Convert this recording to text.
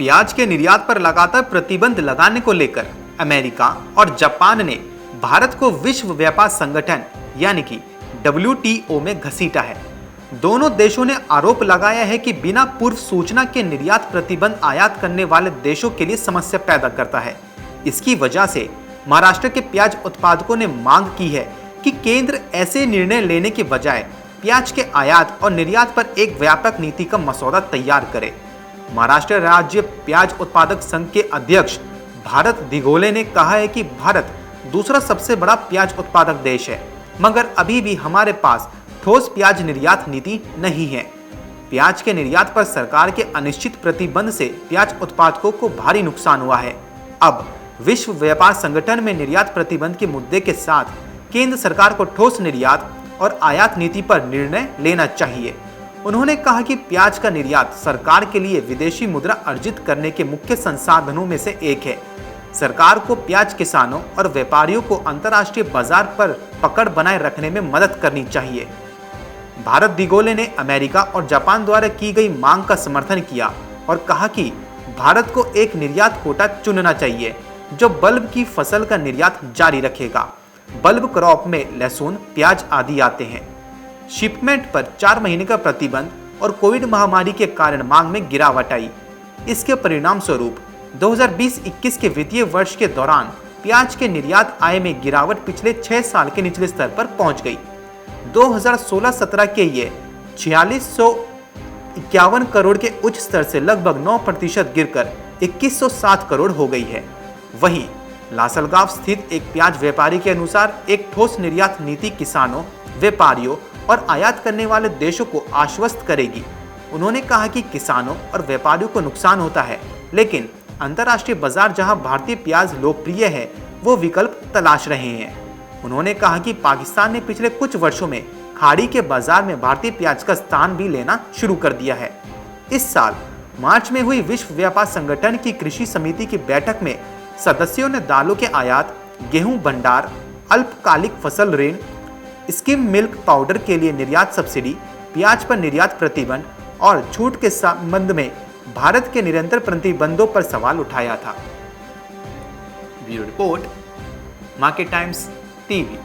प्याज के निर्यात पर लगातार प्रतिबंध लगाने को लेकर अमेरिका और जापान ने भारत को विश्व व्यापार संगठन यानी कि WTO में घसीटा है। दोनों देशों ने आरोप लगाया है कि बिना पूर्व सूचना के निर्यात प्रतिबंध आयात करने वाले देशों के लिए समस्या पैदा करता है। इसकी वजह से महाराष्ट्र के प्याज उत्पादकों ने मांग की है कि केंद्र ऐसे निर्णय लेने के बजाय प्याज के आयात और निर्यात पर एक व्यापक नीति का मसौदा तैयार करे। महाराष्ट्र राज्य प्याज उत्पादक संघ के अध्यक्ष भारत दिघोले ने कहा है कि भारत दूसरा सबसे बड़ा प्याज उत्पादक देश है, मगर अभी भी हमारे पास ठोस प्याज निर्यात नीति नहीं है। प्याज के निर्यात पर सरकार के अनिश्चित प्रतिबंध से प्याज उत्पादकों को भारी नुकसान हुआ है। अब विश्व व्यापार संगठन में निर्यात प्रतिबंध के मुद्दे के साथ केंद्र सरकार को ठोस निर्यात और आयात नीति पर निर्णय लेना चाहिए। उन्होंने कहा कि प्याज का निर्यात सरकार के लिए विदेशी मुद्रा अर्जित करने के मुख्य संसाधनों में से एक है। सरकार को प्याज किसानों और व्यापारियों को अंतर्राष्ट्रीय बाजार पर पकड़ बनाए रखने में मदद करनी चाहिए। भारत दिघोले ने अमेरिका और जापान द्वारा की गई मांग का समर्थन किया और कहा कि भारत को एक निर्यात कोटा चुनना चाहिए जो बल्ब की फसल का निर्यात जारी रखेगा। बल्ब क्रॉप में लहसुन, प्याज आदि आते हैं। शिपमेंट पर 4 महीने का प्रतिबंध और कोविड महामारी के कारण मांग में गिरावट आई। इसके परिणाम स्वरूप 2020-21 के वित्तीय वर्ष के दौरान प्याज के निर्यात आय में गिरावट पिछले 6 साल के निचले स्तर पर पहुंच गई। 2016-17 के ये 4651 करोड़ के उच्च स्तर से लगभग 9% गिरकर 2107 करोड़ हो गई है। वहीं लासलगांव स्थित एक प्याज व्यापारी के अनुसार एक ठोस निर्यात नीति किसानों, व्यापारियों और आयात करने वाले देशों को आश्वस्त करेगी। उन्होंने कहा कि किसानों और व्यापारियों को नुकसान होता है, लेकिन अंतर्राष्ट्रीय बाजार जहां भारतीय प्याज लोकप्रिय है वो विकल्प तलाश रहे हैं। उन्होंने कहा कि पाकिस्तान ने पिछले कुछ वर्षों में खाड़ी के बाजार में भारतीय प्याज का स्थान भी लेना शुरू कर दिया है। इस साल मार्च में हुई विश्व व्यापार संगठन की कृषि समिति की बैठक में सदस्यों ने दालों के आयात, गेहूं भंडार, अल्पकालिक फसल ऋण, स्किम मिल्क पाउडर के लिए निर्यात सब्सिडी, प्याज पर निर्यात प्रतिबंध और छूट के संबंध में भारत के निरंतर प्रतिबंधों पर सवाल उठाया था। Bureau report, market times TV.